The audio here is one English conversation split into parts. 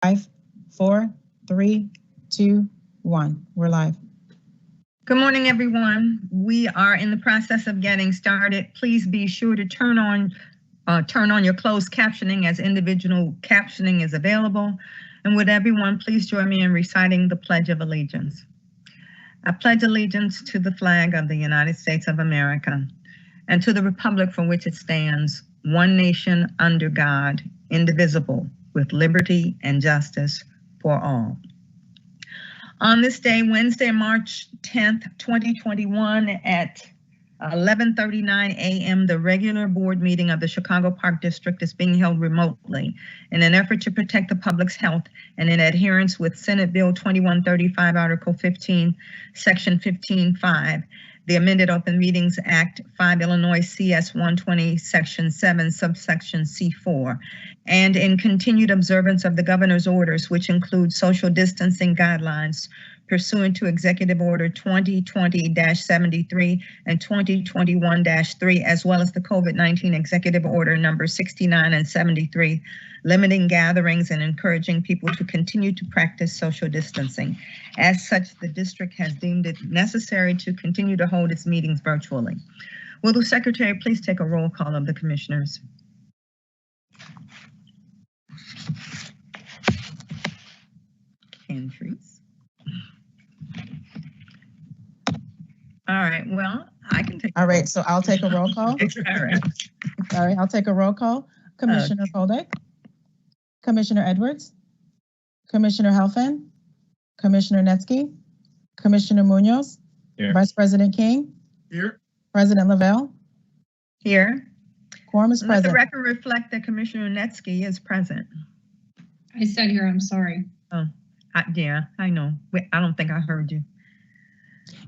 5, 4, 3, 2, 1. We're live. Good morning, everyone. We are in the process of getting started. Please be sure to turn on your closed captioning as individual captioning is available. And would everyone please join me in reciting the Pledge of Allegiance. I pledge allegiance to the flag of the United States of America and to the republic for which it stands, one nation under God, indivisible, with liberty and justice for all. On this day, Wednesday, March 10th, 2021 at 11:39 a.m., the regular board meeting of the Chicago Park District is being held remotely in an effort to protect the public's health and in adherence with Senate Bill 2135, Article 15, Section 15.5, the amended Open Meetings Act 5 Illinois CS 120, Section 7, subsection C4, and in continued observance of the governor's orders, which include social distancing guidelines pursuant to Executive Order 2020-73 and 2021-3, as well as the COVID-19 Executive Order number 69 and 73, limiting gatherings and encouraging people to continue to practice social distancing. As such, the district has deemed it necessary to continue to hold its meetings virtually. Will the secretary please take a roll call of the commissioners? Entries. All right, well, I can take. All right, so I'll take a roll call. All right. All right, I'll take a roll call. Commissioner Koldeck, Commissioner Edwards, Commissioner Helfand, Commissioner Netsky, Commissioner Munoz, Here. Vice President King, Here. President Lavelle. Here. Quorum is Let present. the record reflect that Commissioner Netsky is present. I said here, I'm sorry. Oh, yeah, I know. I don't think I heard you.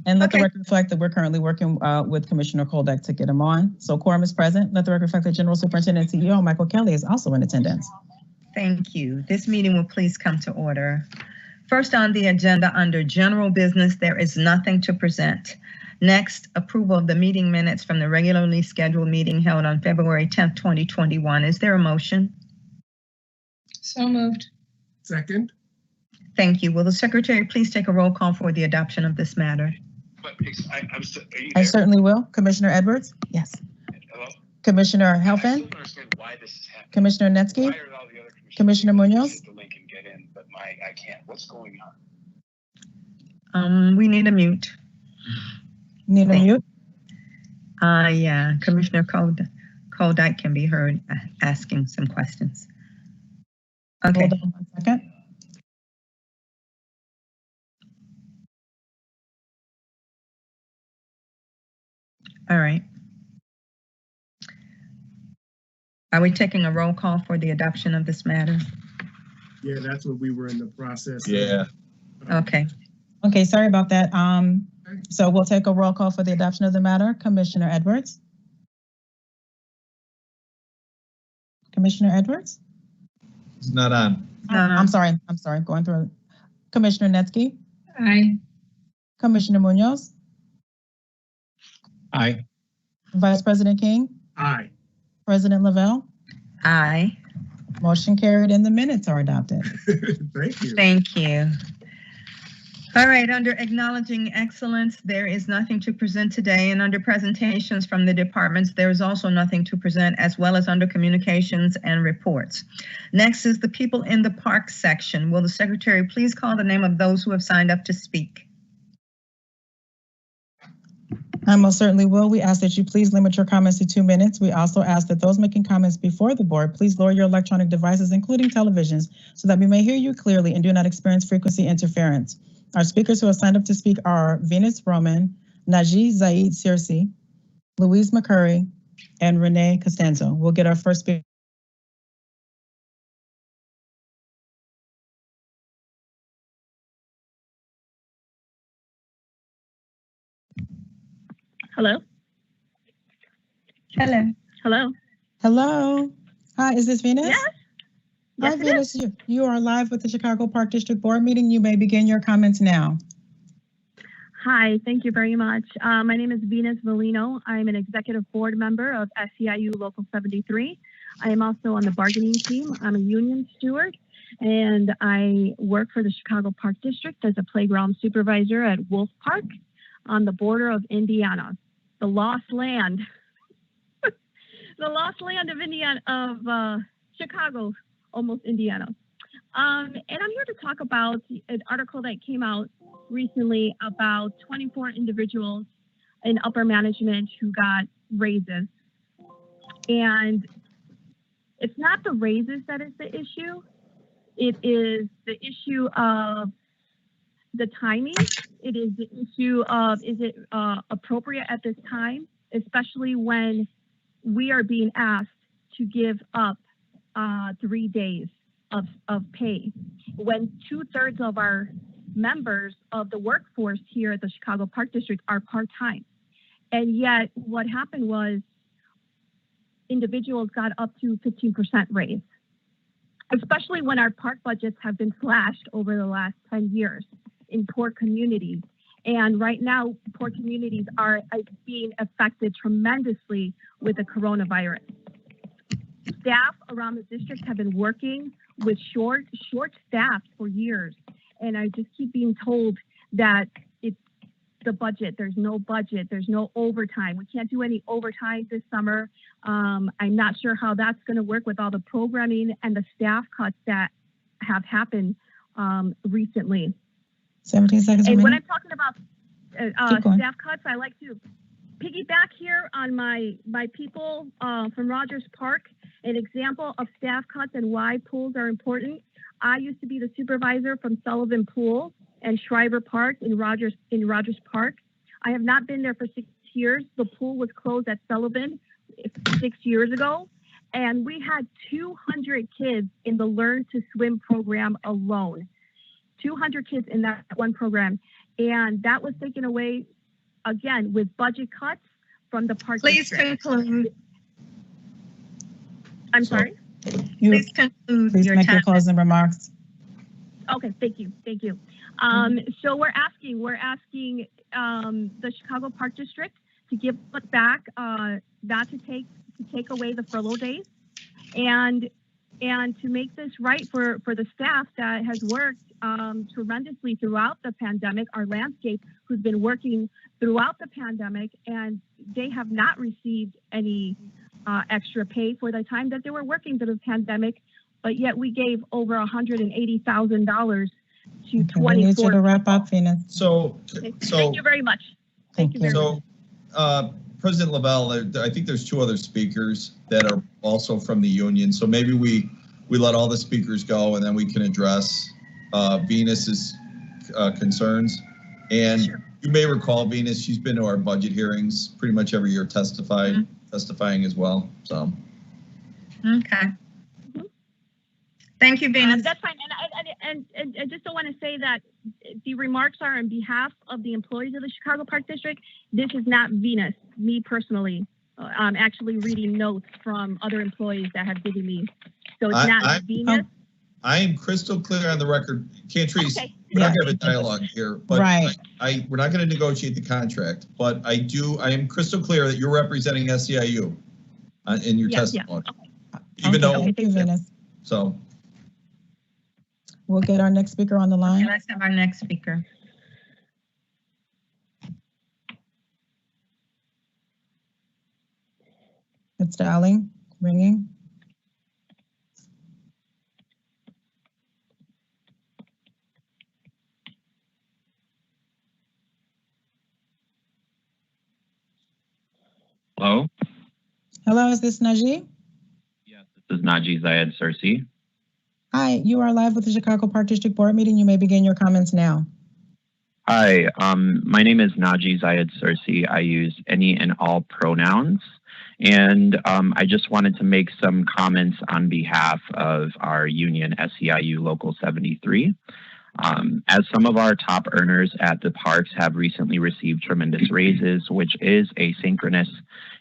And let the Okay. record reflect that we're currently working with Commissioner Koldeck to get him on. So quorum is present. Let the record reflect that General Superintendent and CEO Michael Kelly is also in attendance. Thank you. This meeting will please come to order. First on the agenda under general business, there is nothing to present. Next, approval of the meeting minutes from the regularly scheduled meeting held on February 10th, 2021. Is there a motion? So moved. Second. Thank you. Will the secretary please take a roll call for the adoption of this matter? But are you I there? certainly will. Commissioner Edwards? Yes. Hello? Commissioner I still Helfand? don't understand why this is happening. Commissioner Netsky? Why are all the other Commissioner Munoz? hit the link and get in, but I can't. What's going on? We need a mute. Need a mute? Yeah, Commissioner Koldeck can be heard asking some questions. Okay. Hold on 1 second. All right. Are we taking a roll call for the adoption of this matter? Yeah, that's what we were in the process. Yeah. Okay. Okay, sorry about that. So we'll take a roll call for the adoption of the matter. Commissioner Edwards? Commissioner Edwards? It's not on. I'm sorry, going through. Commissioner Netsky? Aye. Commissioner Munoz? Aye. Vice President King? Aye. President Lavelle? Aye. Motion carried and the minutes are adopted. Thank you. Thank you. All right, under acknowledging excellence, there is nothing to present today, and under presentations from the departments, there is also nothing to present, as well as under communications and reports. Next is the people in the park section. Will the secretary please call the name of those who have signed up to speak? I most certainly will. We ask that you please limit your comments to 2 minutes. We also ask that those making comments before the board, please lower your electronic devices, including televisions, so that we may hear you clearly and do not experience frequency interference. Our speakers who have signed up to speak are Venus Roman, Najee Zaid Searcy, Louise McCurry, and Renee Costanzo. We'll get our first speaker. Hello? Hello. Hello? Hello. Hi, is this Venus? Yes. Yes, Hi, it Venus. You are live with the Chicago Park District Board meeting. You may begin your comments now. Hi, thank you very much. My name is Venus Valino. I'm an executive board member of SEIU Local 73. I am also on the bargaining team. I'm a union steward, and I work for the Chicago Park District as a playground supervisor at Wolf Park on the border of Indiana, the lost land, the lost land of Indiana, of Chicago, almost Indiana. And I'm here to talk about an article that came out recently about 24 individuals in upper management who got raises. And it's not the raises that is the issue. It is the issue of the timing. It is the issue of, is it appropriate at this time, especially when we are being asked to give up 3 days of pay, when 2/3 of our members of the workforce here at the Chicago Park District are part-time. And yet what happened was individuals got up to 15% raise, especially when our park budgets have been slashed over the last 10 years in poor communities. And right now, poor communities are being affected tremendously with the coronavirus. Staff around the district have been working with short staff for years. And I just keep being told that it's the budget, there's no budget, there's no overtime. We can't do any overtime this summer. I'm not sure how that's gonna work with all the programming and the staff cuts that have happened recently. 17 seconds And when remaining. I'm talking about staff cuts, I like to piggyback here on my people from Rogers Park, an example of staff cuts and why pools are important. I used to be the supervisor from Sullivan Pool and Schreiber Park in Rogers Park. I have not been there for 6 years. The pool was closed at Sullivan 6 years ago. And we had 200 kids in the Learn to Swim program alone. 200 kids in that one program. And that was taken away, again, with budget cuts from the park Please district. conclude. I'm sorry? Please conclude Please your make your time. closing remarks. Okay, thank you. So we're asking the Chicago Park District to give us back, not to take away the furlough days, and to make this right for the staff that has worked tremendously throughout the pandemic, our landscape, who's been working throughout the pandemic, and they have not received any extra pay for the time that they were working through the pandemic, but yet we gave over $180,000 to 24. We need you to wrap up, Venus. Thank you very much. Thank you. So, President Lavelle, I think there's 2 other speakers that are also from the union. So maybe we let all the speakers go and then we can address Venus's concerns. And Sure. You may recall Venus, she's been to our budget hearings pretty much every year testifying as well. So. Okay. Thank you, Venus. That's fine. And I just don't want to say that the remarks are on behalf of the employees of the Chicago Park District. This is not Venus, me personally. I'm actually reading notes from other employees that have given me. So it's not Venus. I am crystal clear on the record. Cantrice, Okay. we're not going to have a dialogue here, but Right. we're not going to negotiate the contract, but I am crystal clear that you're representing SEIU in your testimony. Okay. Even though, Thank you, Venus. so. We'll get our next speaker on the line. Okay, let's have our next speaker. It's dialing, ringing. Hello? Hello, is this Najee? Yes, this is Najee Zayed Sarsi. Hi, you are live with the Chicago Park District Board meeting. You may begin your comments now. Hi, my name is Najee Zayed Sarsi. I use any and all pronouns. And I just wanted to make some comments on behalf of our union, SEIU Local 73. As some of our top earners at the parks have recently received tremendous raises, which is asynchronous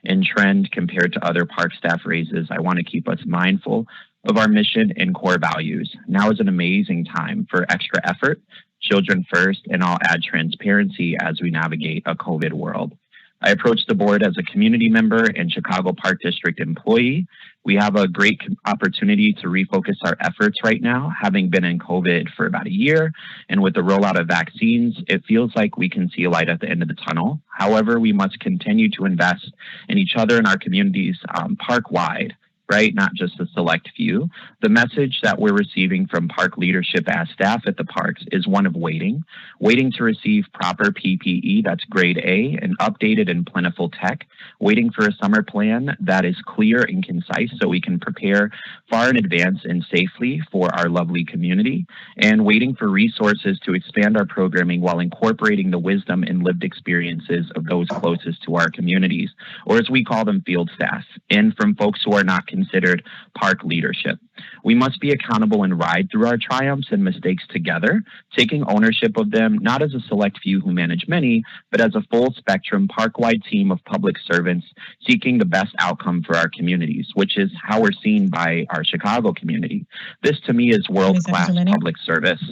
in trend compared to other park staff raises, I want to keep us mindful of our mission and core values. Now is an amazing time for extra effort, children first, and I'll add transparency as we navigate a COVID world. I approached the board as a community member and Chicago Park District employee. We have a great opportunity to refocus our efforts right now, having been in COVID for about a year. And with the rollout of vaccines, it feels like we can see a light at the end of the tunnel. However, we must continue to invest in each other and our communities park-wide, right? Not just a select few. The message that we're receiving from park leadership as staff at the parks is one of waiting to receive proper PPE that's grade A and updated and plentiful tech, waiting for a summer plan that is clear and concise so we can prepare far in advance and safely for our lovely community, and waiting for resources to expand our programming while incorporating the wisdom and lived experiences of those closest to our communities, or as we call them, field staff, and from folks who are not considered park leadership. We must be accountable and ride through our triumphs and mistakes together, taking ownership of them, not as a select few who manage many, but as a full spectrum park-wide team of public servants seeking the best outcome for our communities, which is how we're seen by our Chicago community. This to me is world-class public service.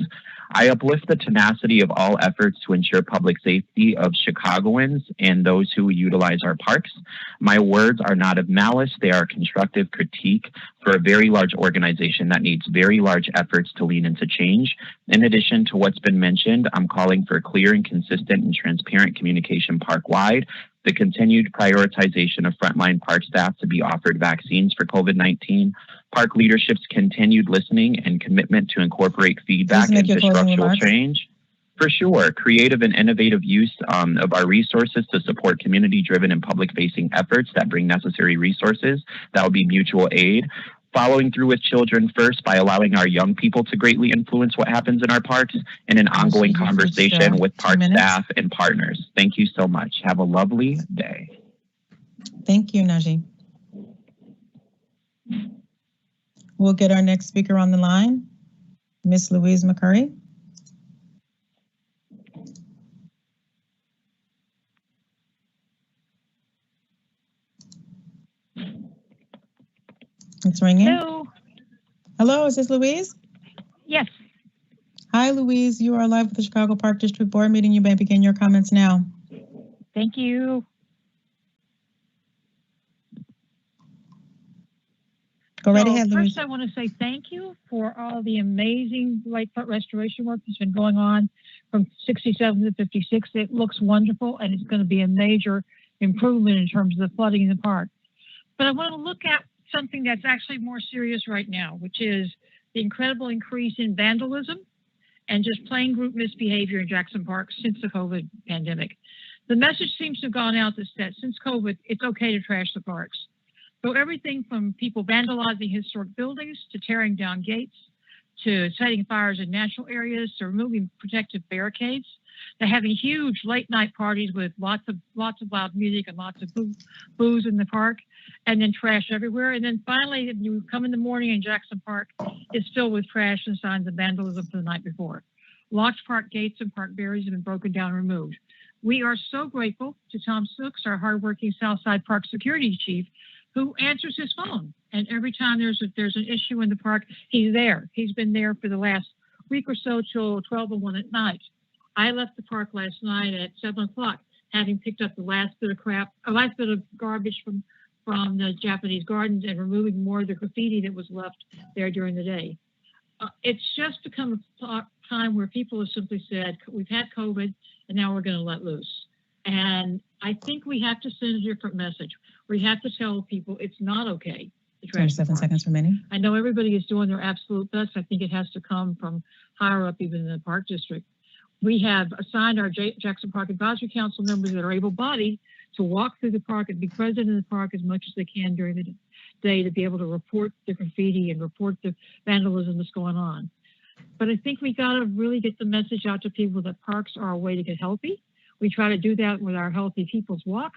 I uplift the tenacity of all efforts to ensure public safety of Chicagoans and those who utilize our parks. My words are not of malice. They are constructive critique for a very large organization that needs very large efforts to lean into change. In addition to what's been mentioned, I'm calling for clear and consistent and transparent communication park-wide, the continued prioritization of frontline park staff to be offered vaccines for COVID-19, park leadership's continued listening and commitment to incorporate feedback into structural change. For sure, creative and innovative use of our resources to support community-driven and public-facing efforts that bring necessary resources. That would be mutual aid. Following through with children first by allowing our young people to greatly influence what happens in our parks, and an ongoing conversation with park staff and partners. Thank you so much. Have a lovely day. Thank you, Najee. We'll get our next speaker on the line, Miss Louise McCurry. It's ringing. Hello. Hello, is this Louise? Yes. Hi, Louise. You are live with the Chicago Park District Board meeting. You may begin your comments now. Thank you. Go right ahead, Louise. First, I want to say thank you for all the amazing lakefront restoration work that's been going on from 67 to 56. It looks wonderful, and it's going to be a major improvement in terms of the flooding in the park. But I want to look at something that's actually more serious right now, which is the incredible increase in vandalism and just plain group misbehavior in Jackson Park since the COVID pandemic. The message seems to have gone out that since COVID, it's okay to trash the parks. So everything from people vandalizing historic buildings to tearing down gates to setting fires in natural areas to removing protective barricades to having huge late night parties with lots of loud music and lots of booze in the park, and then trash everywhere. And then finally, if you come in the morning and Jackson Park is filled with trash and signs of vandalism from the night before. Locked park gates and park barriers have been broken down and removed. We are so grateful to Tom Sooks, our hardworking Southside Park security chief, who answers his phone. And every time there's an issue in the park, he's there. He's been there for the last week or so till 12:01 at night. I left the park last night at 7 o'clock, having picked up the last bit of garbage from the Japanese gardens and removing more of the graffiti that was left there during the day. It's just become a time where people have simply said, we've had COVID and now we're going to let loose. And I think we have to send a different message. We have to tell people it's not okay to trash. 7 seconds remaining. I know everybody is doing their absolute best. I think it has to come from higher up, even in the park district. We have assigned our Jackson Park Advisory Council members that are able-bodied to walk through the park and be present in the park as much as they can during the day to be able to report the graffiti and report the vandalism that's going on. But I think we got to really get the message out to people that parks are a way to get healthy. We try to do that with our Healthy People's Walk.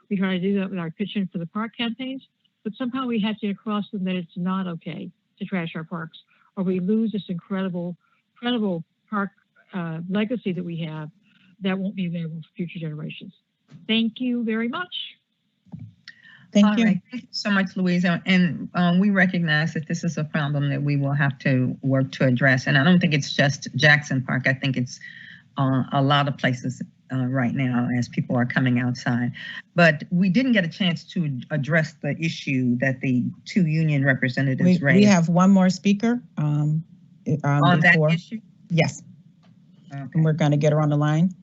We try to do that with our Pitching for the Park campaigns. But somehow we have to get across them that it's not okay to trash our parks, or we lose this incredible park legacy that we have that won't be available for future generations. Thank you very much. Thank you. Right. Thank you so much, Louise. And we recognize that this is a problem that we will have to work to address. And I don't think it's just Jackson Park. I think it's a lot of places right now as people are coming outside. But we didn't get a chance to address the issue that the two union representatives raised. We have one more speaker on before. that issue? Yes. Okay. And we're going to get her on the line.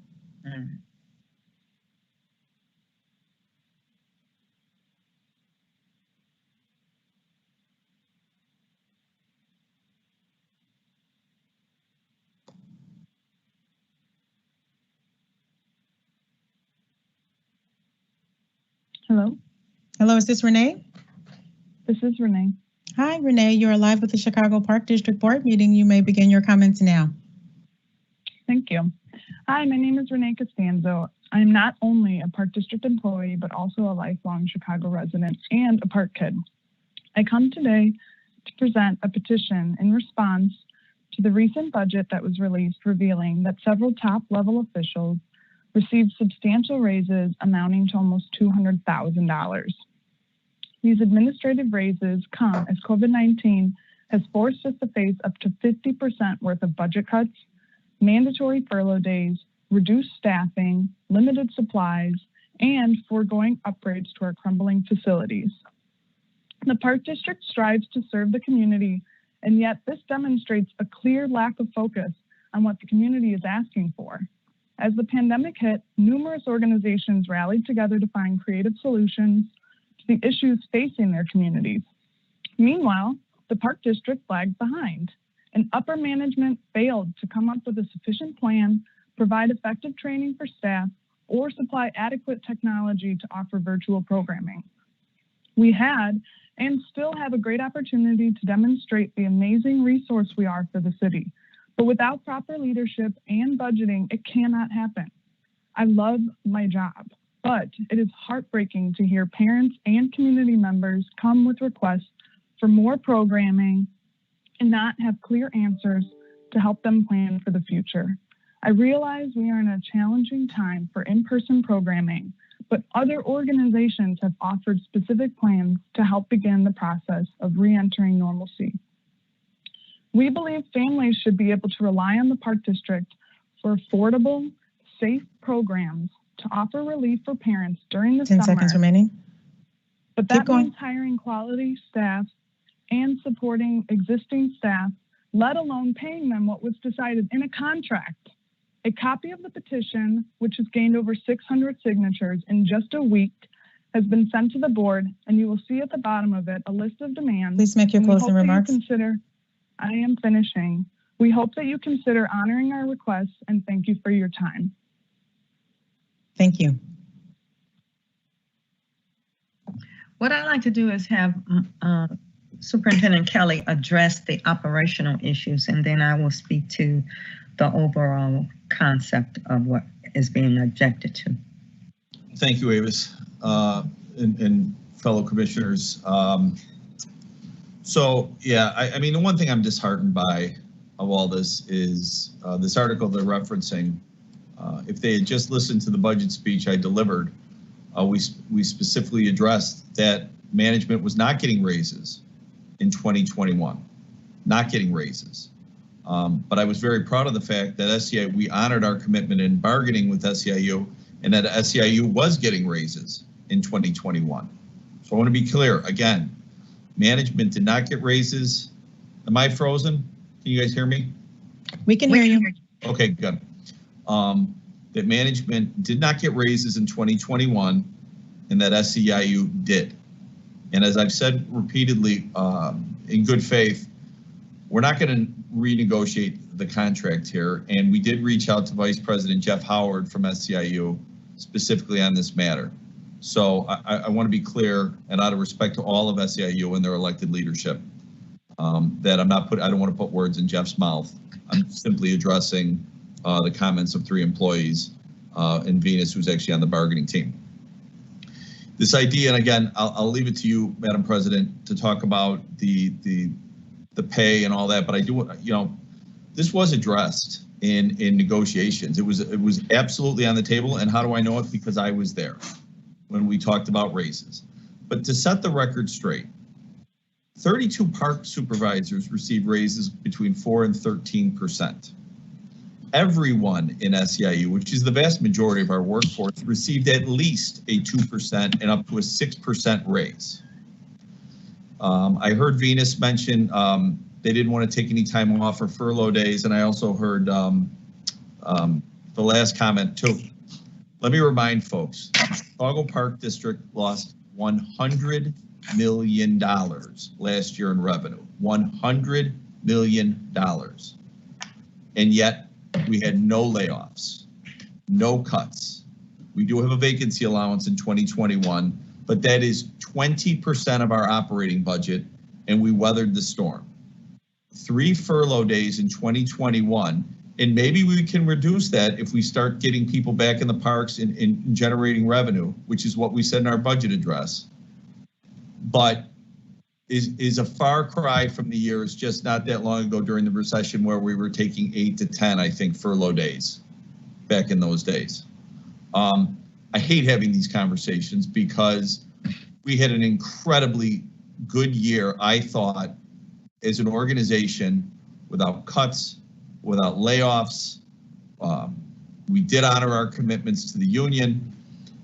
Hello, Hello, is this Renee? this is Renee. Hi, Renee. You are live with the Chicago Park District Board meeting. You may begin your comments now. Thank you. Hi, my name is Renee Costanzo. I am not only a Park District employee, but also a lifelong Chicago resident and a park kid. I come today to present a petition in response to the recent budget that was released, revealing that several top-level officials received substantial raises amounting to almost $200,000. These administrative raises come as COVID-19 has forced us to face up to 50% worth of budget cuts, mandatory furlough days, reduced staffing, limited supplies, and foregoing upgrades to our crumbling facilities. The Park District strives to serve the community, and yet this demonstrates a clear lack of focus on what the community is asking for. As the pandemic hit, numerous organizations rallied together to find creative solutions to the issues facing their communities. Meanwhile, the Park District lagged behind, and upper management failed to come up with a sufficient plan, provide effective training for staff, or supply adequate technology to offer virtual programming. We had and still have a great opportunity to demonstrate the amazing resource we are for the city. But without proper leadership and budgeting, it cannot happen. I love my job, but it is heartbreaking to hear parents and community members come with requests for more programming and not have clear answers to help them plan for the future. I realize we are in a challenging time for in-person programming, but other organizations have offered specific plans to help begin the process of re-entering normalcy. We believe families should be able to rely on the Park District for affordable, safe programs to offer relief for parents during the 10 summer. seconds remaining. But Keep that going. means hiring quality staff and supporting existing staff, let alone paying them what was decided in a contract. A copy of the petition, which has gained over 600 signatures in just a week, has been sent to the board, and you will see at the bottom of it a list of demands. Please make your And we closing hope that you remarks. I am finishing. We hope that you consider honoring our requests, and thank you for your time. Thank you. What I'd like to do is have Superintendent Kelly address the operational issues, and then I will speak to the overall concept of what is being objected to. Thank you, Avis, and fellow commissioners. So, yeah, I mean, the one thing I'm disheartened by of all this is this article they're referencing. If they had just listened to the budget speech I delivered, we specifically addressed that management was not getting raises in 2021, not getting raises. But I was very proud of the fact that SEIU, we honored our commitment in bargaining with SEIU, and that SEIU was getting raises in 2021. So I want to be clear, again, management did not get raises. Am I frozen? Can you guys hear me? We can hear you. Okay, good. That management did not get raises in 2021, and that SEIU did. And as I've said repeatedly, in good faith, we're not going to renegotiate the contract here. And we did reach out to Vice President Jeff Howard from SEIU specifically on this matter. So I want to be clear, and out of respect to all of SEIU and their elected leadership, that I don't want to put words in Jeff's mouth. I'm simply addressing the comments of 3 employees and Venus, who's actually on the bargaining team. This idea, and again, I'll leave it to you, Madam President, to talk about the pay and all that, but I do, this was addressed in negotiations. It was absolutely on the table, and how do I know it? Because I was there when we talked about raises. But to set the record straight, 32 park supervisors received raises between 4% and 13%. everyone in SEIU, which is the vast majority of our workforce, received at least a 2% and up to a 6% raise. I heard Venus mention they didn't want to take any time off for furlough days, and I also heard the last comment too. Let me remind folks, Chicago Park District lost $100 million last year in revenue, $100 million. And yet we had no layoffs, no cuts. We do have a vacancy allowance in 2021, but that is 20% of our operating budget, and we weathered the storm. 3 furlough days in 2021, and maybe we can reduce that if we start getting people back in the parks and generating revenue, which is what we said in our budget address. But is a far cry from the years just not that long ago during the recession where we were taking 8 to 10, I think, furlough days back in those days. I hate having these conversations because we had an incredibly good year, I thought, as an organization, without cuts, without layoffs. We did honor our commitments to the union,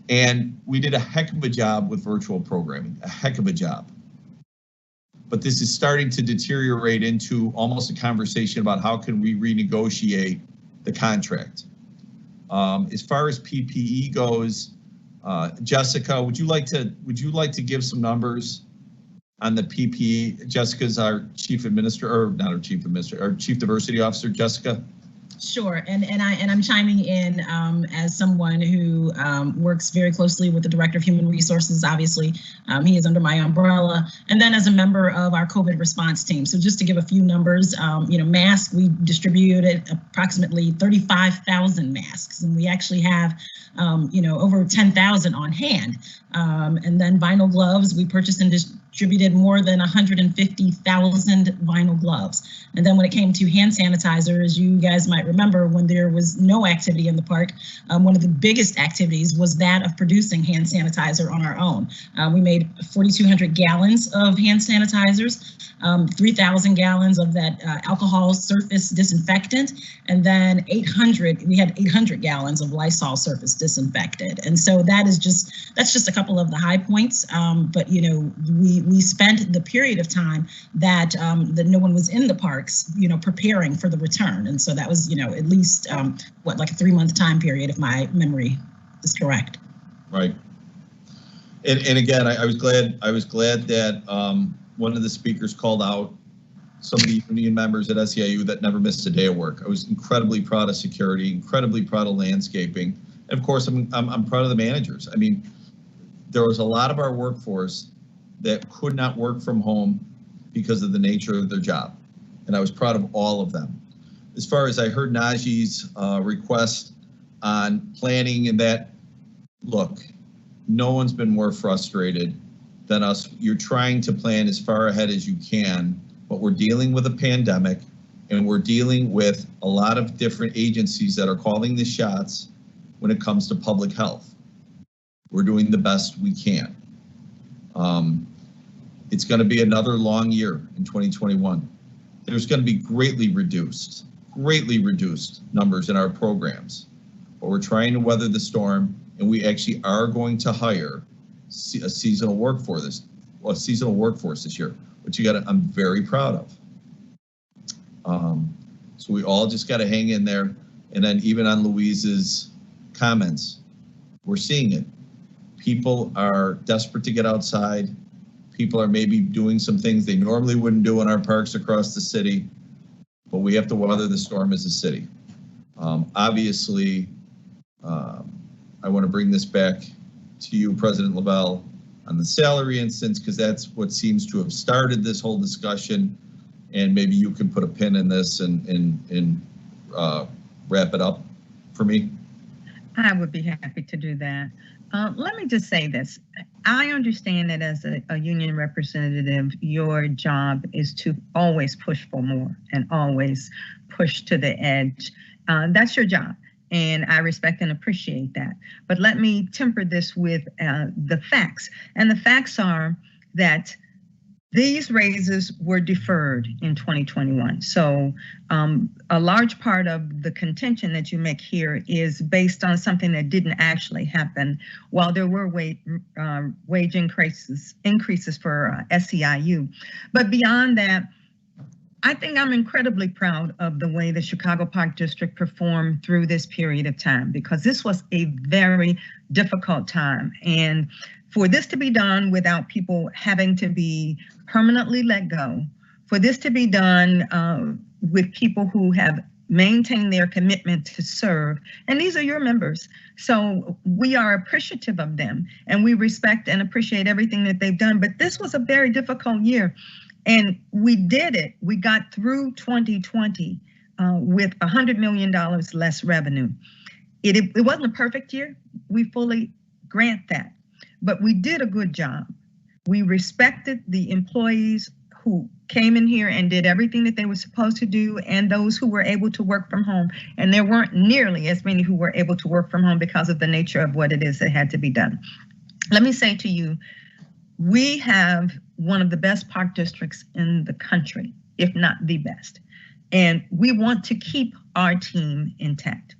and we did a heck of a job with virtual programming, a heck of a job. But this is starting to deteriorate into almost a conversation about how can we renegotiate the contract. As far as PPE goes, Jessica, would you like to give some numbers on the PPE? Jessica's our chief administrator, or not our chief administrator, our chief diversity officer. Jessica. Sure, and I'm chiming in as someone who works very closely with the Director of Human Resources. Obviously, he is under my umbrella, and then as a member of our COVID response team. So just to give a few numbers, masks, we distributed approximately 35,000 masks, and we actually have over 10,000 on hand. And then vinyl gloves, we purchased and distributed more than 150,000 vinyl gloves. And then when it came to hand sanitizer, as you guys might remember, when there was no activity in the park, one of the biggest activities was that of producing hand sanitizer on our own. We made 4,200 gallons of hand sanitizers, 3,000 gallons of that alcohol surface disinfectant, and then we had 800 gallons of Lysol surface disinfectant. And so that's just a couple of the high points. But we spent the period of time that no one was in the parks, preparing for the return. And so that was, at least like a 3-month time period, if my memory is correct. Right. And again, I was glad that one of the speakers called out some of the union members at SEIU that never missed a day of work. I was incredibly proud of security, incredibly proud of landscaping. And of course, I'm proud of the managers. I mean, there was a lot of our workforce that could not work from home because of the nature of their job. And I was proud of all of them. As far as I heard Najee's request on planning and that, look, no one's been more frustrated than us. You're trying to plan as far ahead as you can, but we're dealing with a pandemic and we're dealing with a lot of different agencies that are calling the shots when it comes to public health. We're doing the best we can. It's going to be another long year in 2021. There's going to be greatly reduced numbers in our programs, but we're trying to weather the storm, and we actually are going to hire a seasonal workforce this year, which I'm very proud of. So we all just got to hang in there. And then even on Louise's comments, we're seeing it. People are desperate to get outside. People are maybe doing some things they normally wouldn't do in our parks across the city, but we have to weather the storm as a city. Obviously, I want to bring this back to you, President Lavelle, on the salary instance, because that's what seems to have started this whole discussion. And maybe you can put a pin in this and wrap it up for me. I would be happy to do that. Let me just say this. I understand that as a union representative, your job is to always push for more and always push to the edge. That's your job, and I respect and appreciate that. But let me temper this with the facts. And the facts are that These raises were deferred in 2021. So a large part of the contention that you make here is based on something that didn't actually happen. While there were wage increases for SEIU. But beyond that, I think I'm incredibly proud of the way the Chicago Park District performed through this period of time, because this was a very difficult time. And for this to be done without people having to be permanently let go, for this to be done with people who have maintained their commitment to serve, and these are your members. So we are appreciative of them, and we respect and appreciate everything that they've done. But this was a very difficult year, and we did it. We got through 2020 with $100 million less revenue. It wasn't a perfect year. We fully grant that. But we did a good job. We respected the employees who came in here and did everything that they were supposed to do, and those who were able to work from home. And there weren't nearly as many who were able to work from home because of the nature of what it is that had to be done. Let me say to you, we have one of the best park districts in the country, if not the best. And we want to keep our team intact.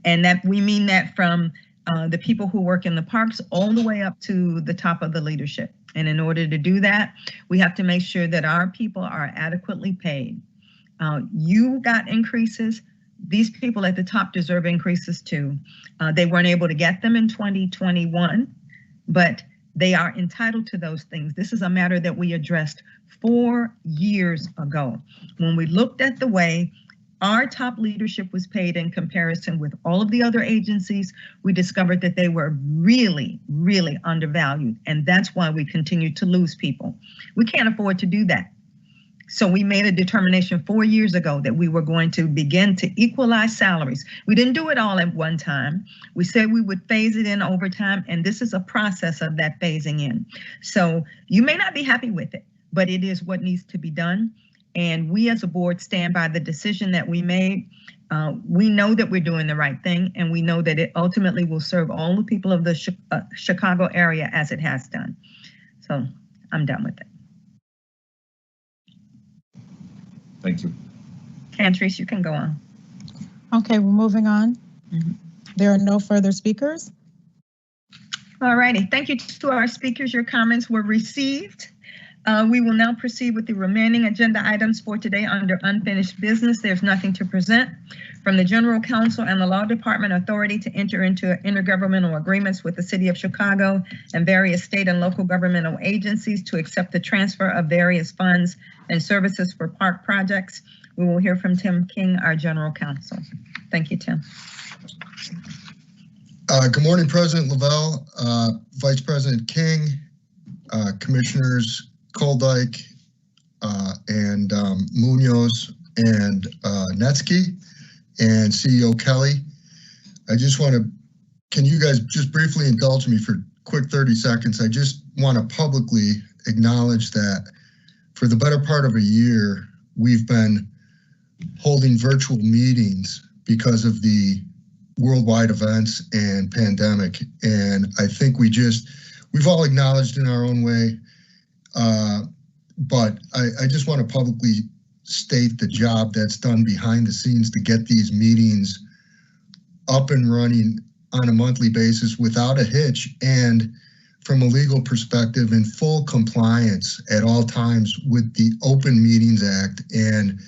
And that we mean that from the people who work in the parks all the way up to the top of the leadership. And in order to do that, we have to make sure that our people are adequately paid. You got increases. These people at the top deserve increases too. They weren't able to get them in 2021, but they are entitled to those things. This is a matter that we addressed 4 years ago. When we looked at the way our top leadership was paid in comparison with all of the other agencies, we discovered that they were really, really undervalued. And that's why we continue to lose people. We can't afford to do that. So we made a determination 4 years ago that we were going to begin to equalize salaries. We didn't do it all at one time. We said we would phase it in over time, and this is a process of that phasing in. So you may not be happy with it, but it is what needs to be done. And we as a board stand by the decision that we made. We know that we're doing the right thing, and we know that it ultimately will serve all the people of the Chicago area as it has done. So I'm done with it. Thank you. Cantrice, you can go on. Okay, we're moving on. There are no further speakers. All righty, thank you to our speakers. Your comments were received. We will now proceed with the remaining agenda items for today under unfinished business. There's nothing to present. From the General Counsel and the Law Department, authority to enter into intergovernmental agreements with the City of Chicago and various state and local governmental agencies to accept the transfer of various funds and services for park projects. We will hear from Tim King, our General Counsel. Thank you, Tim. Good morning, President Lavelle, Vice President King, Commissioners Koldyke and Munoz and Netsky and CEO Kelly. I just want to, can you guys just briefly indulge me for a quick 30 seconds? I just want to publicly acknowledge that for the better part of a year, we've been holding virtual meetings because of the worldwide events and pandemic. And I think we've all acknowledged in our own way, but I just want to publicly state the job that's done behind the scenes to get these meetings up and running on a monthly basis without a hitch, and from a legal perspective in full compliance at all times with the Open Meetings Act and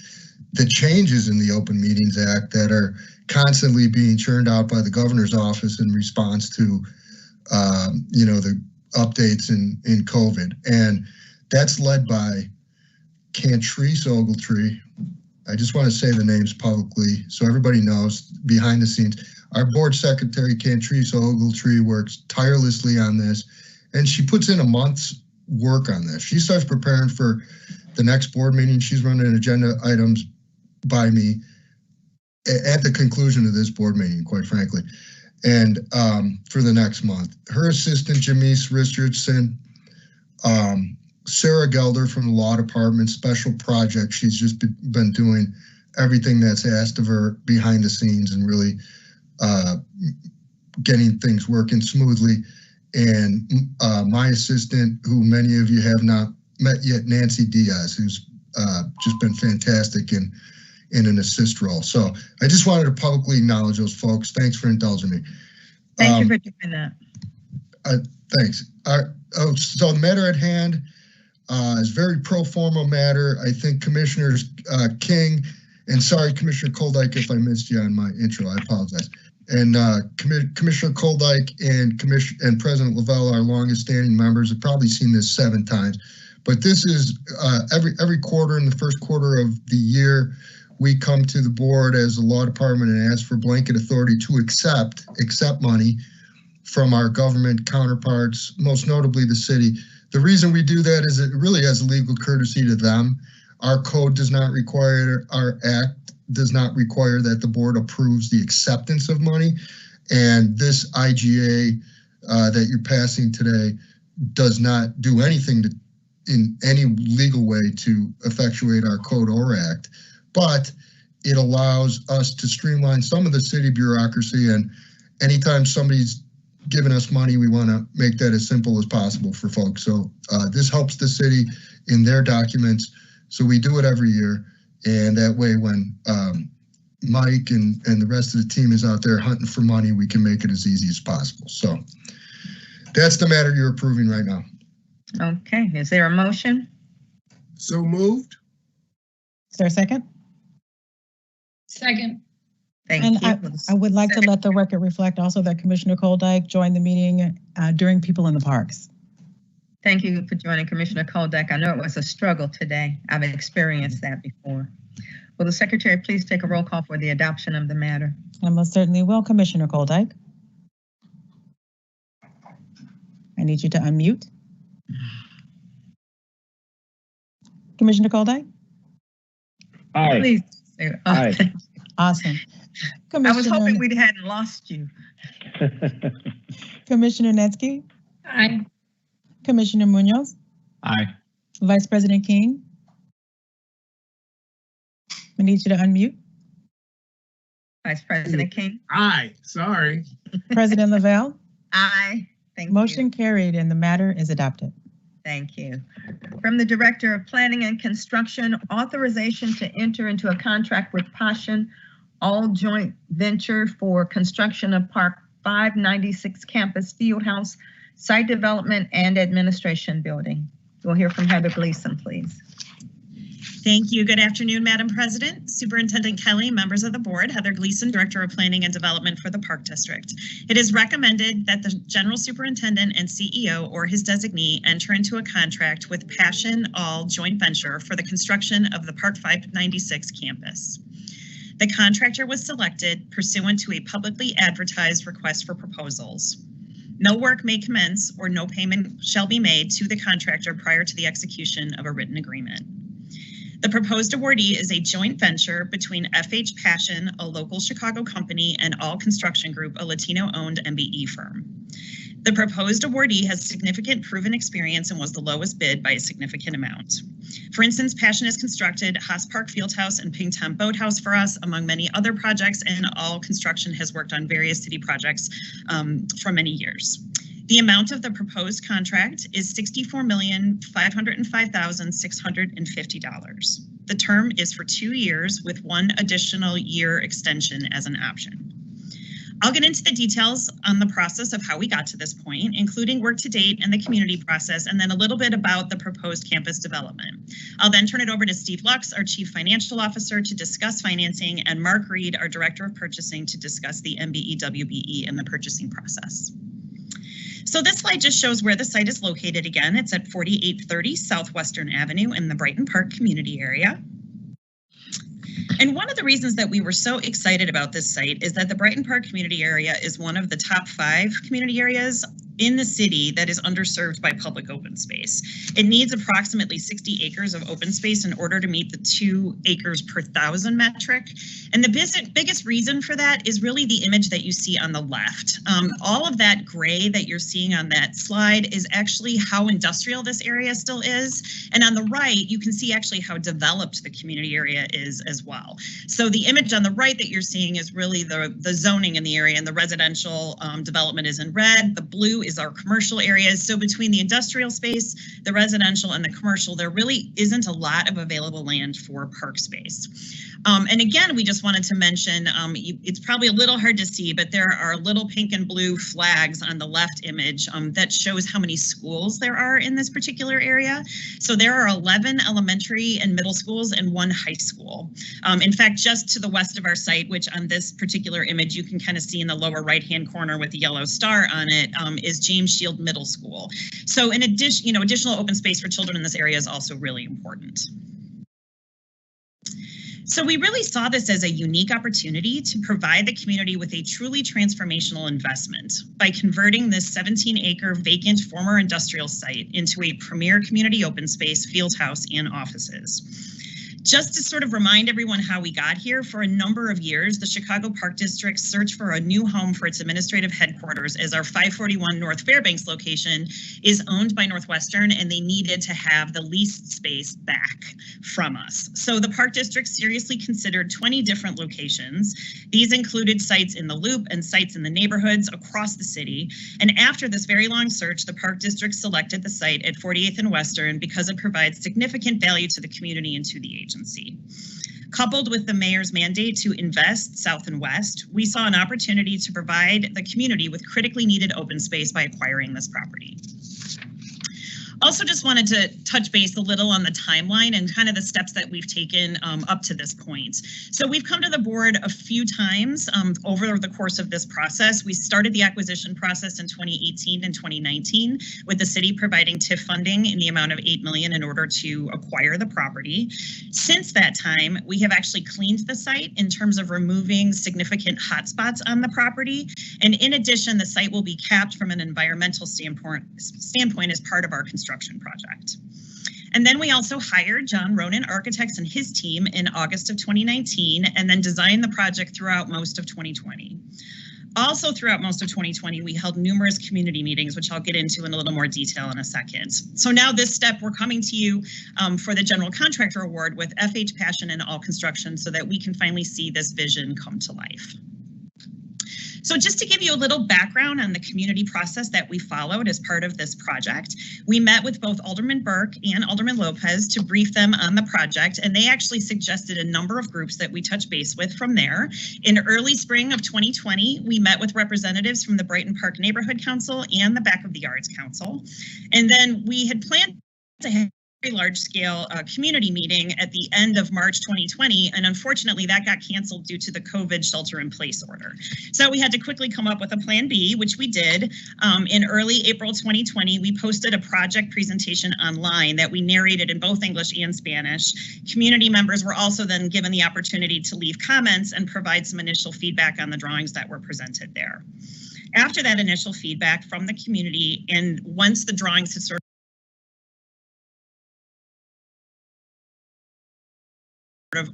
the changes in the Open Meetings Act that are constantly being churned out by the governor's office in response to the updates in COVID. And that's led by Cantrice Ogletree. I just want to say the names publicly so everybody knows behind the scenes. Our board secretary, Cantrice Ogletree, works tirelessly on this, and she puts in a month's work on this. She starts preparing for the next board meeting. She's running agenda items by me at the conclusion of this board meeting, quite frankly, and for the next month. Her assistant, Jamise Richardson, Sarah Gelder from the Law Department, Special Projects. She's just been doing everything that's asked of her behind the scenes and really getting things working smoothly. And my assistant, who many of you have not met yet Nancy Diaz, who's just been fantastic in an assist role. So I just wanted to publicly acknowledge those folks. Thanks for indulging me. Thank you for doing that. Thanks. So the matter at hand is a very pro forma matter. I think Commissioners King, and sorry, Commissioner Koldyke, if I missed you on my intro, I apologize. And Commissioner Koldyke and President Lavelle, our longest standing members, have probably seen this 7 times. But this is every quarter, in the first quarter of the year, we come to the board as the law department and ask for blanket authority to accept money from our government counterparts, most notably the city. The reason we do that is it really has a legal courtesy to them. Our code does not require, our act does not require that the board approves the acceptance of money. And this IGA that you're passing today does not do anything in any legal way to effectuate our code or act, but it allows us to streamline some of the city bureaucracy. And anytime somebody's giving us money, we want to make that as simple as possible for folks. So this helps the city in their documents. So we do it every year. And that way, when Mike and the rest of the team is out there hunting for money, we can make it as easy as possible. So that's the matter you're approving right now. Okay, is there a motion? So moved. Is there a second? Second. Thank And you. I would like to let the record reflect also that Commissioner Koldyke joined the meeting during People in the Parks. Thank you for joining, Commissioner Koldyke. I know it was a struggle today. I've experienced that before. Will the secretary please take a roll call for the adoption of the matter? I most certainly will, Commissioner Koldyke. I need you to unmute. Commissioner Koldyke? Aye. Please. Aye. Awesome. I was hoping we hadn't lost you. Commissioner Netsky? Aye. Commissioner Munoz? Aye. Vice President King? We need you to unmute. Vice President King? Aye, sorry. President Lavelle? Aye. Thank you. Motion carried and the matter is adopted. Thank you. From the Director of Planning and Construction, authorization to enter into a contract with Passion All Joint Venture for construction of Park 596 Campus Fieldhouse, Site Development and Administration Building. We'll hear from Heather Gleason, please. Thank you. Good afternoon, Madam President, Superintendent Kelly, members of the board. Heather Gleason, Director of Planning and Development for the Park District. It is recommended that the General Superintendent and CEO or his designee enter into a contract with Passion All Joint Venture for the construction of the Park 596 campus. The contractor was selected pursuant to a publicly advertised request for proposals. No work may commence or no payment shall be made to the contractor prior to the execution of a written agreement. The proposed awardee is a joint venture between FH Passion, a local Chicago company, and All Construction Group, a Latino-owned MBE firm. The proposed awardee has significant proven experience and was the lowest bid by a significant amount. For instance, Passion has constructed Haas Park Fieldhouse and Pingtown Boathouse for us, among many other projects, and All Construction has worked on various city projects for many years. The amount of the proposed contract is $64,505,650. The term is for 2 years with 1 additional year extension as an option. I'll get into the details on the process of how we got to this point, including work to date and the community process, and then a little bit about the proposed campus development. I'll then turn it over to Steve Lux, our Chief Financial Officer, to discuss financing, and Mark Reed, our Director of Purchasing, to discuss the MBE-WBE and the purchasing process. So this slide just shows where the site is located again. It's at 4830 Southwestern Avenue in the Brighton Park community area. And one of the reasons that we were so excited about this site is that the Brighton Park community area is one of the top 5 community areas in the city that is underserved by public open space. It needs approximately 60 acres of open space in order to meet the 2 acres per 1,000 metric. And the biggest reason for that is really the image that you see on the left. All of that gray that you're seeing on that slide is actually how industrial this area still is. And on the right, you can see actually how developed the community area is as well. So the image on the right that you're seeing is really the zoning in the area, and the residential development is in red. The blue is our commercial areas. So between the industrial space, the residential, and the commercial, there really isn't a lot of available land for park space. And again, we just wanted to mention, it's probably a little hard to see, but there are little pink and blue flags on the left image that shows how many schools there are in this particular area. So there are 11 elementary and middle schools and 1 high school. In fact, just to the west of our site, which on this particular image you can kind of see in the lower right-hand corner with the yellow star on it, is James Shield Middle School. So in addition, additional open space for children in this area is also really important. So we really saw this as a unique opportunity to provide the community with a truly transformational investment by converting this 17-acre vacant former industrial site into a premier community open space, field house, and offices. Just to sort of remind everyone how we got here, for a number of years, the Chicago Park District searched for a new home for its administrative headquarters, as our 541 North Fairbanks location is owned by Northwestern, and they needed to have the leased space back from us. So the Park District seriously considered 20 different locations. These included sites in the Loop and sites in the neighborhoods across the city. And after this very long search, the Park District selected the site at 48th and Western because it provides significant value to the community and to the agency. Coupled with the mayor's mandate to invest south and west, we saw an opportunity to provide the community with critically needed open space by acquiring this property. Also just wanted to touch base a little on the timeline and kind of the steps that we've taken up to this point. So we've come to the board a few times over the course of this process. We started the acquisition process in 2018 and 2019 with the city providing TIF funding in the amount of $8 million in order to acquire the property. Since that time, we have actually cleaned the site in terms of removing significant hotspots on the property. And in addition, the site will be capped from an environmental standpoint as part of our construction project. And then we also hired John Ronan Architects and his team in August of 2019, and then designed the project throughout most of 2020. Also throughout most of 2020, we held numerous community meetings, which I'll get into in a little more detail in a second. So now this step, we're coming to you for the general contractor award with FH Passion and All Construction so that we can finally see this vision come to life. So just to give you a little background on the community process that we followed as part of this project, we met with both Alderman Burke and Alderman Lopez to brief them on the project, and they actually suggested a number of groups that we touch base with from there. In early spring of 2020, we met with representatives from the Brighton Park Neighborhood Council and the Back of the Yards Council. And then we had planned to have very large-scale community meeting at the end of March 2020, and unfortunately that got canceled due to the COVID shelter-in-place order. So we had to quickly come up with a plan B, which we did. In early April 2020, we posted a project presentation online that we narrated in both English and Spanish. Community members were also then given the opportunity to leave comments and provide some initial feedback on the drawings that were presented there. After that initial feedback from the community, and once the drawings had sort of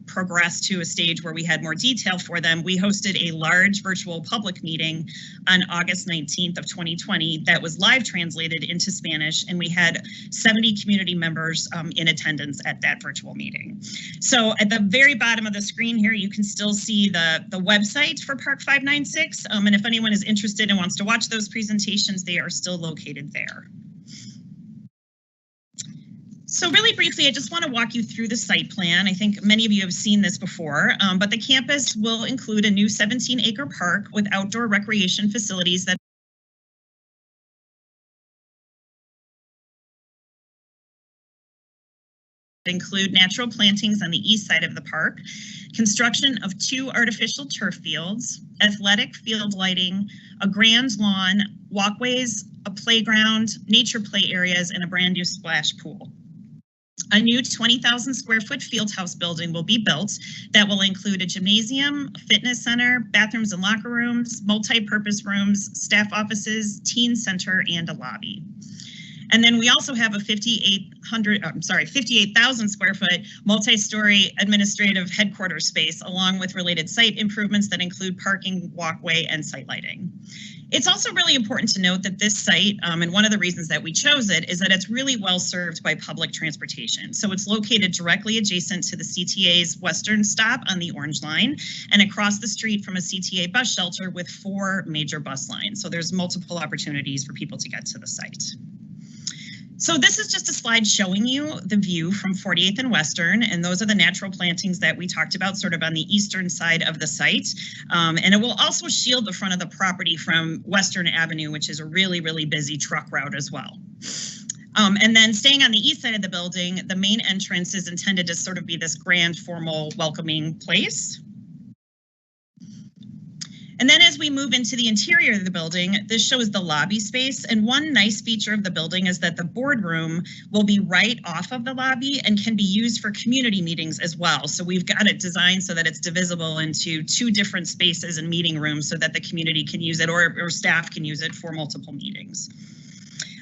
progressed to a stage where we had more detail for them, we hosted a large virtual public meeting on August 19th of 2020 that was live translated into Spanish, and we had 70 community members in attendance at that virtual meeting. So at the very bottom of the screen here, you can still see the website for Park 596, and if anyone is interested and wants to watch those presentations, they are still located there. So really briefly, I just want to walk you through the site plan. I think many of you have seen this before, but the campus will include a new 17-acre park with outdoor recreation facilities that include natural plantings on the east side of the park, construction of 2 artificial turf fields, athletic field lighting, a grand lawn, walkways, a playground, nature play areas, and a brand new splash pool. A new 20,000 square foot field house building will be built that will include a gymnasium, a fitness center, bathrooms and locker rooms, multi-purpose rooms, staff offices, teen center, and a lobby. And then we also have a 58,000 square foot multi-story administrative headquarters space, along with related site improvements that include parking, walkway, and site lighting. It's also really important to note that this site, and one of the reasons that we chose it, is that it's really well served by public transportation. So it's located directly adjacent to the CTA's western stop on the Orange Line and across the street from a CTA bus shelter with 4 major bus lines. So there's multiple opportunities for people to get to the site. So this is just a slide showing you the view from 48th and Western, and those are the natural plantings that we talked about sort of on the eastern side of the site. And it will also shield the front of the property from Western Avenue, which is a really, really busy truck route as well. And then staying on the east side of the building, the main entrance is intended to sort of be this grand, formal, welcoming place. And then as we move into the interior of the building, this shows the lobby space. And one nice feature of the building is that the boardroom will be right off of the lobby and can be used for community meetings as well. So we've got it designed so that it's divisible into 2 different spaces and meeting rooms so that the community can use it or staff can use it for multiple meetings.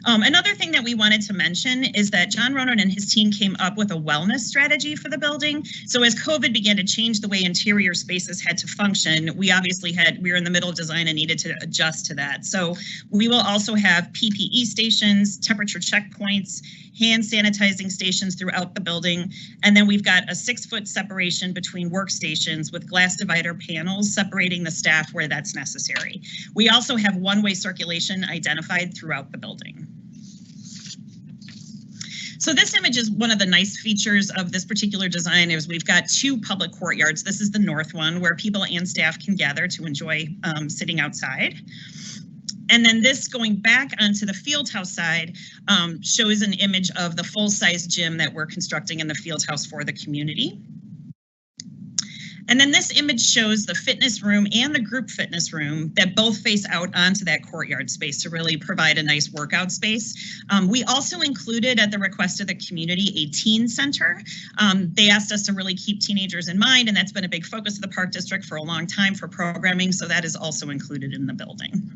Another thing that we wanted to mention is that John Ronan and his team came up with a wellness strategy for the building. So as COVID began to change the way interior spaces had to function, we were in the middle of design and needed to adjust to that. So we will also have PPE stations, temperature checkpoints, hand sanitizing stations throughout the building. And then we've got a 6-foot separation between workstations with glass divider panels separating the staff where that's necessary. We also have one-way circulation identified throughout the building. So this image is one of the nice features of this particular design is we've got 2 public courtyards. This is the north one where people and staff can gather to enjoy sitting outside. And then this going back onto the field house side shows an image of the full-size gym that we're constructing in the field house for the community. And then this image shows the fitness room and the group fitness room that both face out onto that courtyard space to really provide a nice workout space. We also included at the request of the community a teen center. They asked us to really keep teenagers in mind, and that's been a big focus of the Park District for a long time for programming, so that is also included in the building.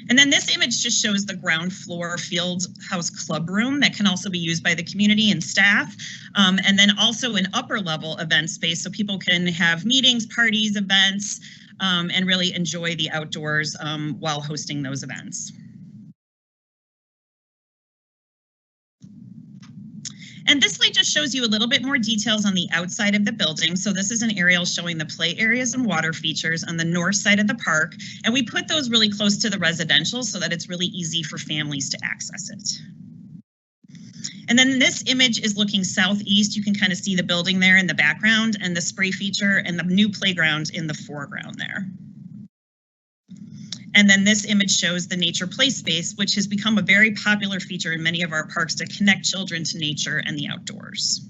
And then this image just shows the ground floor field house club room that can also be used by the community and staff. And then also an upper level event space so people can have meetings, parties, events, and really enjoy the outdoors while hosting those events. And this slide just shows you a little bit more details on the outside of the building. So this is an aerial showing the play areas and water features on the north side of the park. And we put those really close to the residential so that it's really easy for families to access it. And then this image is looking southeast. You can kind of see the building there in the background and the spray feature and the new playground in the foreground there. And then this image shows the nature play space, which has become a very popular feature in many of our parks to connect children to nature and the outdoors.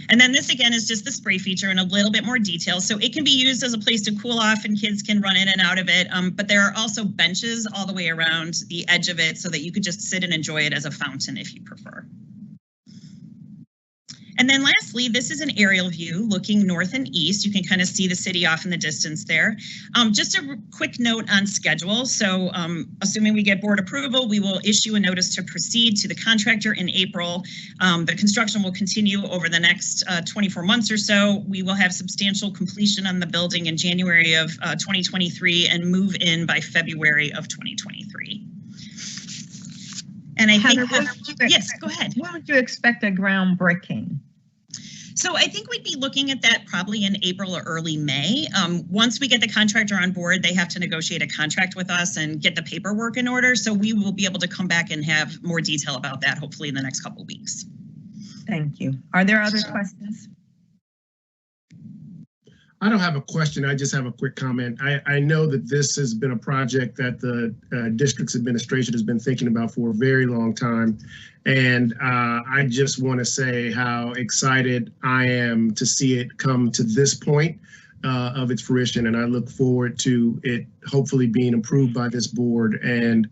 And then this again is just the spray feature in a little bit more detail. So it can be used as a place to cool off and kids can run in and out of it. But there are also benches all the way around the edge of it so that you could just sit and enjoy it as a fountain if you prefer. And then lastly, this is an aerial view looking north and east. You can kind of see the city off in the distance there. Just a quick note on schedule. So assuming we get board approval, we will issue a notice to proceed to the contractor in April. The construction will continue over the next 24 months or so. We will have substantial completion on the building in January of 2023 and move in by February of 2023. And I Heather, think, yes, go ahead. When would you expect a groundbreaking? So I think we'd be looking at that probably in April or early May. Once we get the contractor on board, they have to negotiate a contract with us and get the paperwork in order. So we will be able to come back and have more detail about that, hopefully in the next couple of weeks. Thank you. Are there other questions? I don't have a question. I just have a quick comment. I know that this has been a project that the district's administration has been thinking about for a very long time. And I just want to say how excited I am to see it come to this point of its fruition. And I look forward to it hopefully being approved by this board and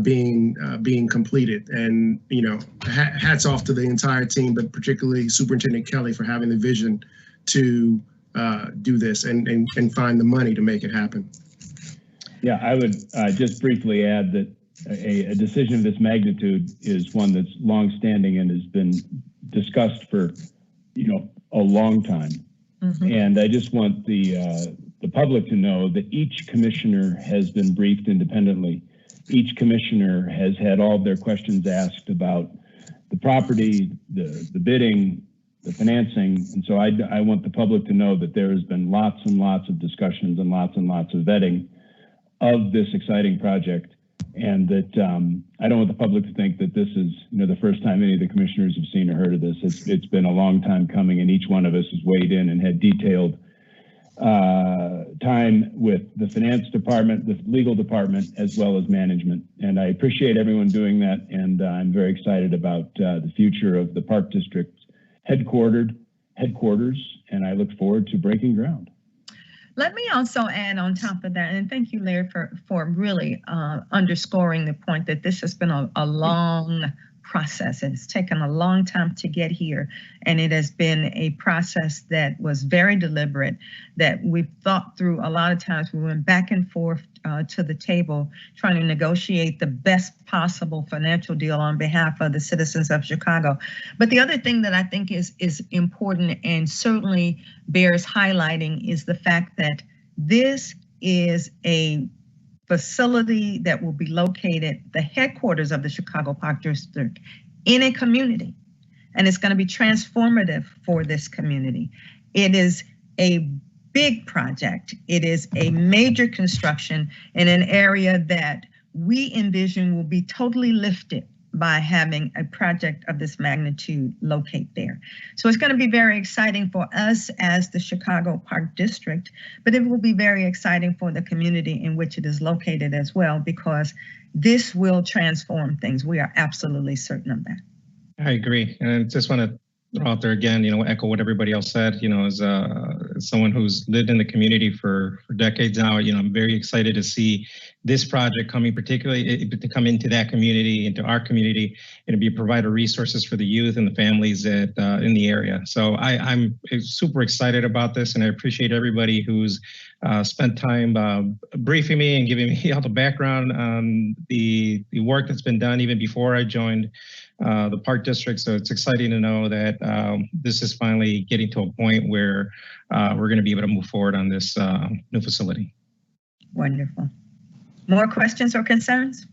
being completed. And, you know, hats off to the entire team, but particularly Superintendent Kelly for having the vision to do this and find the money to make it happen. Yeah, I would just briefly add that a decision of this magnitude is one that's longstanding and has been discussed for, you know, a long time. Mm-hmm. And I just want the the public to know that each commissioner has been briefed independently. Each commissioner has had all of their questions asked about the property, the bidding, the financing. And so I want the public to know that there has been lots and lots of discussions and lots of vetting of this exciting project. And that I don't want the public to think that this is, the first time any of the commissioners have seen or heard of this. It's been a long time coming, and each one of us has weighed in and had detailed time with the finance department, the legal department, as well as management. And I appreciate everyone doing that. And I'm very excited about the future of the Park District headquarters, and I look forward to breaking ground. Let me also add on top of that, and thank you, Larry, for really underscoring the point that this has been a long process. It's taken a long time to get here, and it has been a process that was very deliberate, that we've thought through a lot of times. We went back and forth to the table trying to negotiate the best possible financial deal on behalf of the citizens of Chicago. But the other thing that I think is important and certainly bears highlighting is the fact that this is a facility that will be located, the headquarters of the Chicago Park District, in a community, and it's going to be transformative for this community. It is a big project. It is a major construction in an area that we envision will be totally lifted by having a project of this magnitude locate there. So it's going to be very exciting for us as the Chicago Park District, but it will be very exciting for the community in which it is located as well, because this will transform things. We are absolutely certain of that. I agree. And I just want to throw out there again, echo what everybody else said, as someone who's lived in the community for decades now, I'm very excited to see this project coming, particularly to come into that community, into our community, and to be provide resources for the youth and the families that in the area. So I'm super excited about this, and I appreciate everybody who's spent time briefing me and giving me all the background on the work that's been done even before I joined the Park District. So it's exciting to know that this is finally getting to a point where we're going to be able to move forward on this new facility. Wonderful. More questions or concerns?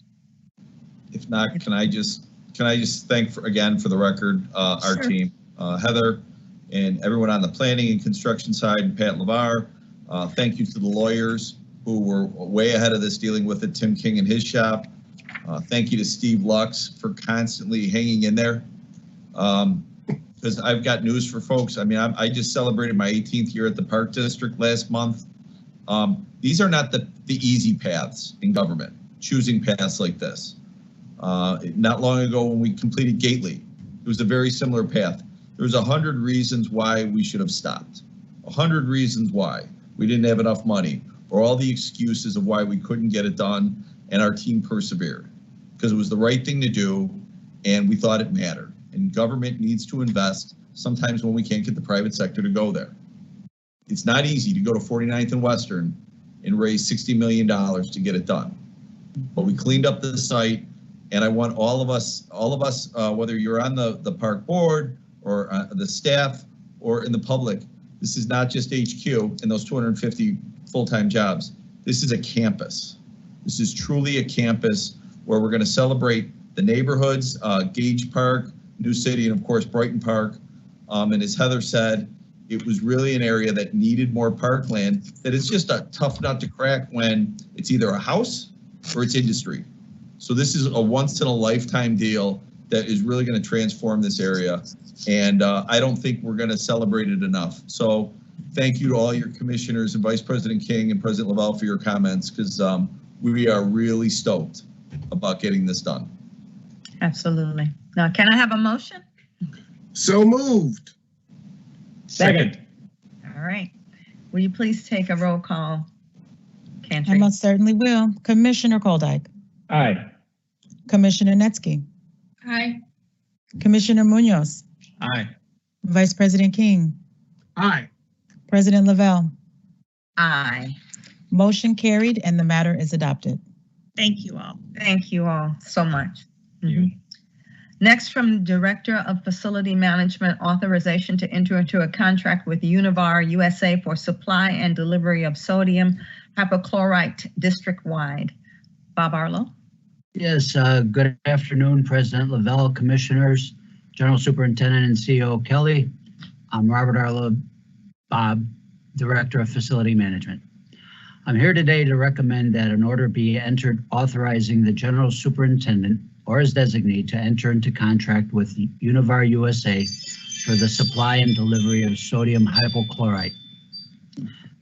If not, can I just thank again for the record our team, Heather, and everyone on the planning and construction side, and Pat LeVar. Thank you to the lawyers who were way ahead of this, dealing with it, Tim King and his shop. Thank you to Steve Lux for constantly hanging in there. Because I've got news for folks. I mean, I just celebrated my 18th year at the Park District last month. These are not the easy paths in government, choosing paths like this. Not long ago when we completed Gately, it was a very similar path. There was 100 reasons why we should have stopped. 100 reasons why we didn't have enough money, or all the excuses of why we couldn't get it done, and our team persevered because it was the right thing to do, and we thought it mattered. And government needs to invest sometimes when we can't get the private sector to go there. It's not easy to go to 49th and Western and raise $60 million to get it done. But we cleaned up the site, and I want all of us, whether you're on the park board or the staff or in the public, this is not just HQ and those 250 full-time jobs. This is a campus. This is truly a campus where we're going to celebrate the neighborhoods, Gage Park, New City, and of course Brighton Park. And as Heather said, it was really an area that needed more parkland, that it's just a tough nut to crack when it's either a house or it's industry. So this is a once in a lifetime deal that is really going to transform this area. And I don't think we're going to celebrate it enough. So thank you to all your commissioners and Vice President King and President Lavelle for your comments, because we are really stoked about getting this done. Absolutely. Now, can I have a motion? So moved. Second. All right. Will you please take a roll call, Cantry? I most certainly will. Commissioner Koldyke. Aye. Commissioner Netsky. Aye. Commissioner Munoz. Aye. Vice President King. Aye. President Lavelle. Aye. Motion carried and the matter is adopted. Thank you all. Thank you all so much. Thank you. Next, from the Director of Facility Management, authorization to enter into a contract with Univar USA for supply and delivery of sodium hypochlorite district-wide. Bob Arlo. Yes, good afternoon, President Lavelle, Commissioners, General Superintendent and CEO Kelly. I'm Robert Arlo, Bob, Director of Facility Management. I'm here today to recommend that an order be entered authorizing the General Superintendent or his designee to enter into contract with Univar USA for the supply and delivery of sodium hypochlorite.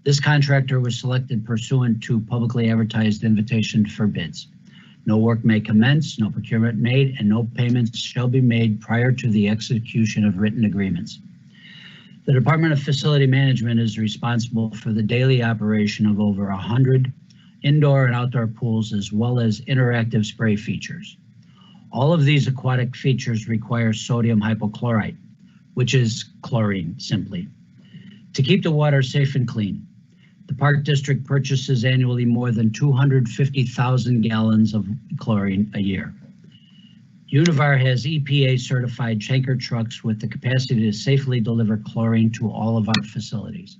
This contractor was selected pursuant to publicly advertised invitation for bids. No work may commence, no procurement made, and no payments shall be made prior to the execution of written agreements. The Department of Facility Management is responsible for the daily operation of over 100 indoor and outdoor pools, as well as interactive spray features. All of these aquatic features require sodium hypochlorite, which is chlorine simply, to keep the water safe and clean. The Park District purchases annually more than 250,000 gallons of chlorine a year. Univar has EPA certified tanker trucks with the capacity to safely deliver chlorine to all of our facilities.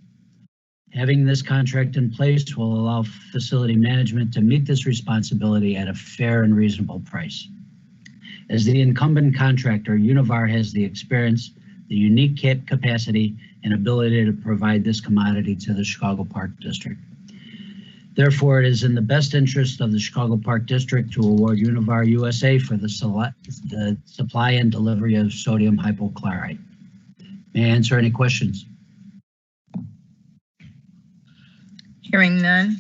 Having this contract in place will allow facility management to meet this responsibility at a fair and reasonable price. As the incumbent contractor, Univar has the experience, the unique capacity, and ability to provide this commodity to the Chicago Park District. Therefore, it is in the best interest of the Chicago Park District to award Univar USA for the supply and delivery of sodium hypochlorite. May I answer any questions? Hearing none.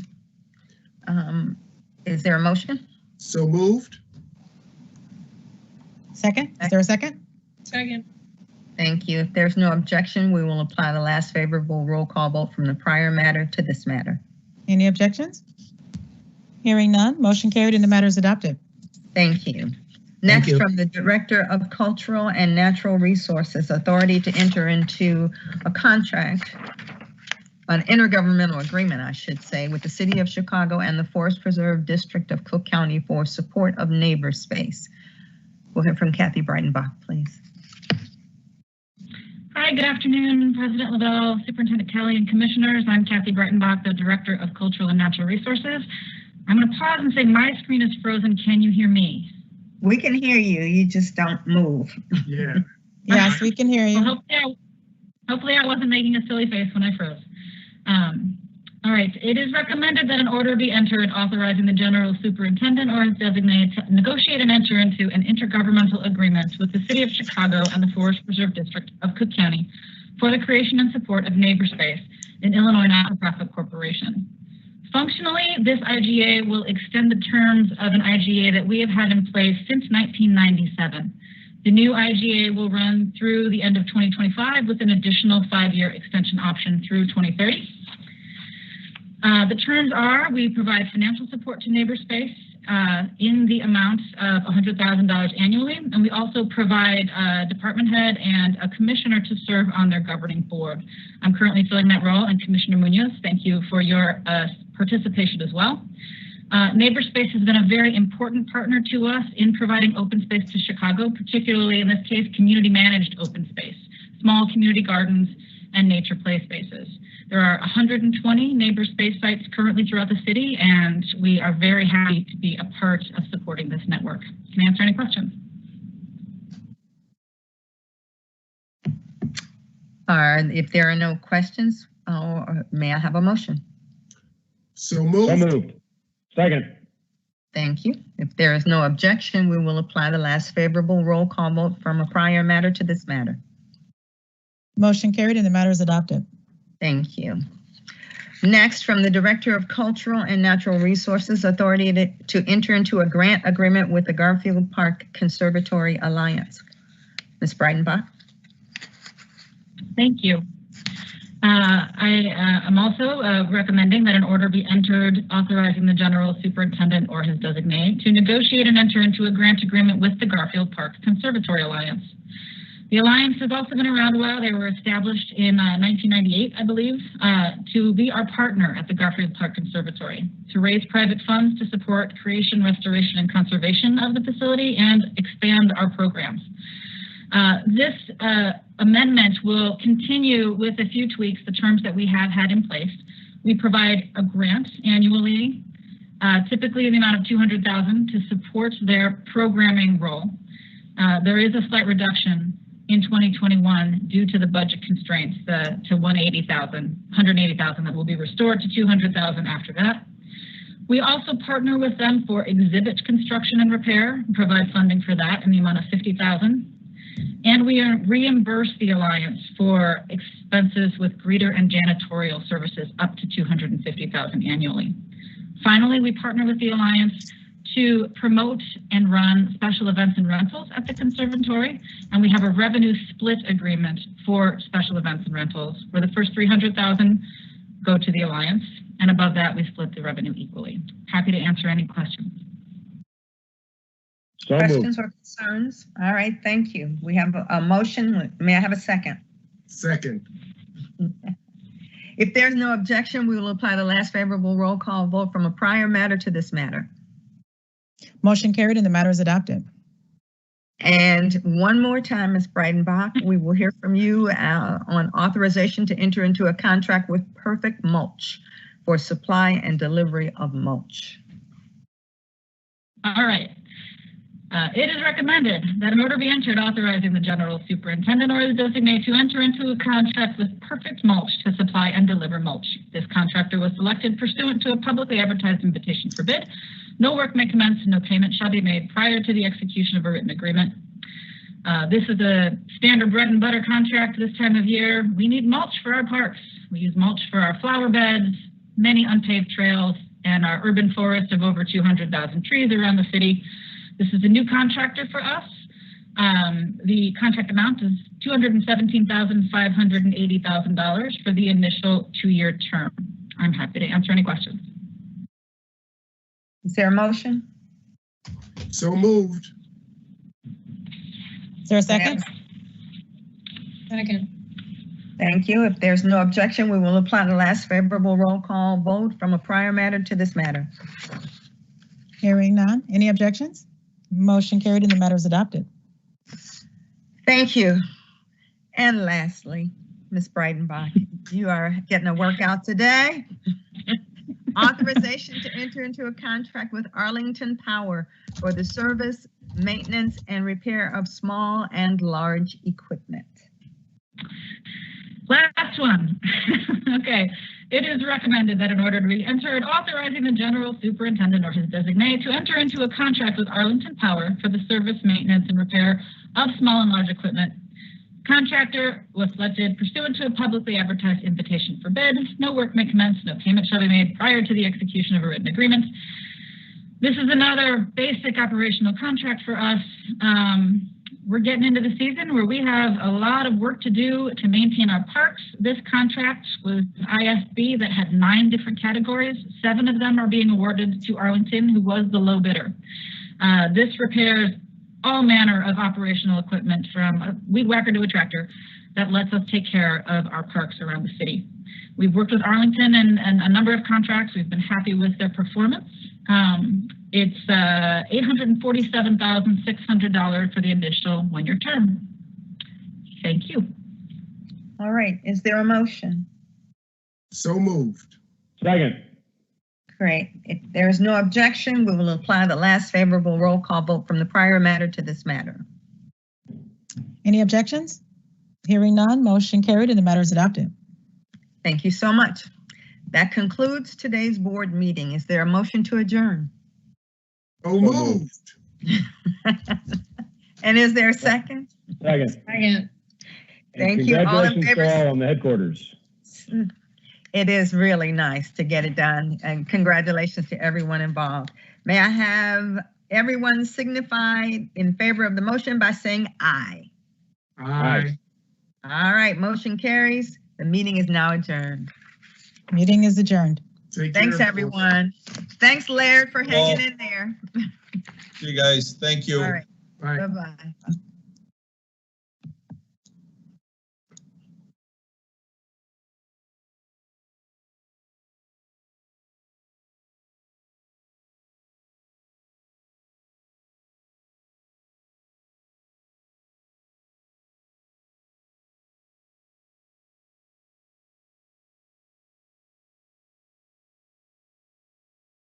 Is there a motion? So moved. Second, is there a second? Second. Thank you. If there's no objection, we will apply the last favorable roll call vote from the prior matter to this matter. Any objections? Hearing none, motion carried and the matter is adopted. Thank you. Next, you. from the Director of Cultural and Natural Resources, authority to enter into a contract, an intergovernmental agreement, I should say, with the City of Chicago and the Forest Preserve District of Cook County for support of neighbor space. We'll hear from Kathy Breitenbach, please. Hi, good afternoon, President Lavelle, Superintendent Kelly, and Commissioners. I'm Kathy Breitenbach, the Director of Cultural and Natural Resources. I'm going to pause and say my screen is frozen. Can you hear me? We can hear you. You just don't move. Yeah. Yes, we can hear you. Well, hopefully I wasn't making a silly face when I froze. All right, it is recommended that an order be entered authorizing the General Superintendent or his designee to negotiate and enter into an intergovernmental agreement with the City of Chicago and the Forest Preserve District of Cook County for the creation and support of neighbor space in Illinois not-for-profit corporation. Functionally, this IGA will extend the terms of an IGA that we have had in place since 1997. The new IGA will run through the end of 2025 with an additional 5-year extension option through 2030. The terms are, we provide financial support to neighbor space in the amount of $100,000 annually, and we also provide a department head and a commissioner to serve on their governing board. I'm currently filling that role, and Commissioner Munoz, thank you for your participation as well. Neighbor Space has been a very important partner to us in providing open space to Chicago, particularly in this case, community managed open space, small community gardens, and nature play spaces. There are 120 neighbor space sites currently throughout the city, and we are very happy to be a part of supporting this network. Can I answer any questions? If there are no questions, may I have a motion? So moved. So moved. Second. Thank you. If there is no objection, we will apply the last favorable roll call vote from a prior matter to this matter. Motion carried and the matter is adopted. Thank you. Next, from the Director of Cultural and Natural Resources, authority to enter into a grant agreement with the Garfield Park Conservatory Alliance. Ms. Breitenbach. Thank you. I am also recommending that an order be entered authorizing the General Superintendent or his designee to negotiate and enter into a grant agreement with the Garfield Park Conservatory Alliance. The Alliance has also been around a while. They were established in 1998, I believe, to be our partner at the Garfield Park Conservatory, to raise private funds to support creation, restoration, and conservation of the facility and expand our programs. This amendment will continue with a few tweaks, the terms that we have had in place. We provide a grant annually, typically in the amount of $200,000 to support their programming role. There is a slight reduction in 2021 due to the budget constraints to $180,000 that will be restored to $200,000 after that. We also partner with them for exhibit construction and repair, and provide funding for that in the amount of $50,000. And we reimburse the Alliance for expenses with greeter and janitorial services up to $250,000 annually. Finally, we partner with the Alliance to promote and run special events and rentals at the Conservatory, and we have a revenue split agreement for special events and rentals, where the first $300,000 go to the Alliance, and above that we split the revenue equally. Happy to answer any questions. So Questions moved. or concerns? All right, thank you. We have a motion. May I have a second? Second. If there's no objection, we will apply the last favorable roll call vote from a prior matter to this matter. Motion carried and the matter is adopted. And one more time, Ms. Breidenbach, we will hear from you on authorization to enter into a contract with Perfect Mulch for supply and delivery of mulch. All right. It is recommended that an order be entered authorizing the general superintendent or the designee to enter into a contract with Perfect Mulch to supply and deliver mulch. This contractor was selected pursuant to a publicly advertised invitation for bid. No work may commence and no payment shall be made prior to the execution of a written agreement. This is a standard bread and butter contract this time of year. We need mulch for our parks. We use mulch for our flower beds, many unpaved trails, and our urban forest of over 200,000 trees around the city. This is a new contractor for us. The contract amount is $217,580,000 for the initial 2-year term. I'm happy to answer any questions. Is there a motion? So moved. Is there a second? Second. Thank you. If there's no objection, we will apply the last favorable roll call vote from a prior matter to this matter. Hearing none. Any objections? Motion carried and the matter is adopted. Thank you. And lastly, Ms. Breidenbach, you are getting a workout today. Authorization to enter into a contract with Arlington Power for the service, maintenance, and repair of small and large equipment. Last one. Okay. It is recommended that in order to be entered, authorizing the general superintendent or his designee to enter into a contract with Arlington Power for the service, maintenance, and repair of small and large equipment. Contractor was selected pursuant to a publicly advertised invitation for bid. No work may commence, no payment shall be made prior to the execution of a written agreement. This is another basic operational contract for us. We're getting into the season where we have a lot of work to do to maintain our parks. This contract was ISB that had 9 different categories. 7 of them are being awarded to Arlington, who was the low bidder. This repairs all manner of operational equipment, from a weed whacker to a tractor, that lets us take care of our parks around the city. We've worked with Arlington and a number of contracts. We've been happy with their performance. It's $847,600 for the initial 1-year term. Thank you. All right, is there a motion? So moved. Second. Great. If there is no objection, we will apply the last favorable roll call vote from the prior matter to this matter. Any objections? Hearing none, motion carried and the matter is adopted. Thank you so much. That concludes today's board meeting. Is there a motion to adjourn? So moved. And is there a second? Second. Second. Thank you. All in Congratulations favor? to all on the headquarters. It is really nice to get it done, and congratulations to everyone involved. May I have everyone signify in favor of the motion by saying aye? Aye. All right, motion carries. The meeting is now adjourned. Meeting is adjourned. Take care, Thanks, folks. everyone. Thanks, Laird, for hanging in there. See you guys. Thank you. All right, Bye. bye-bye.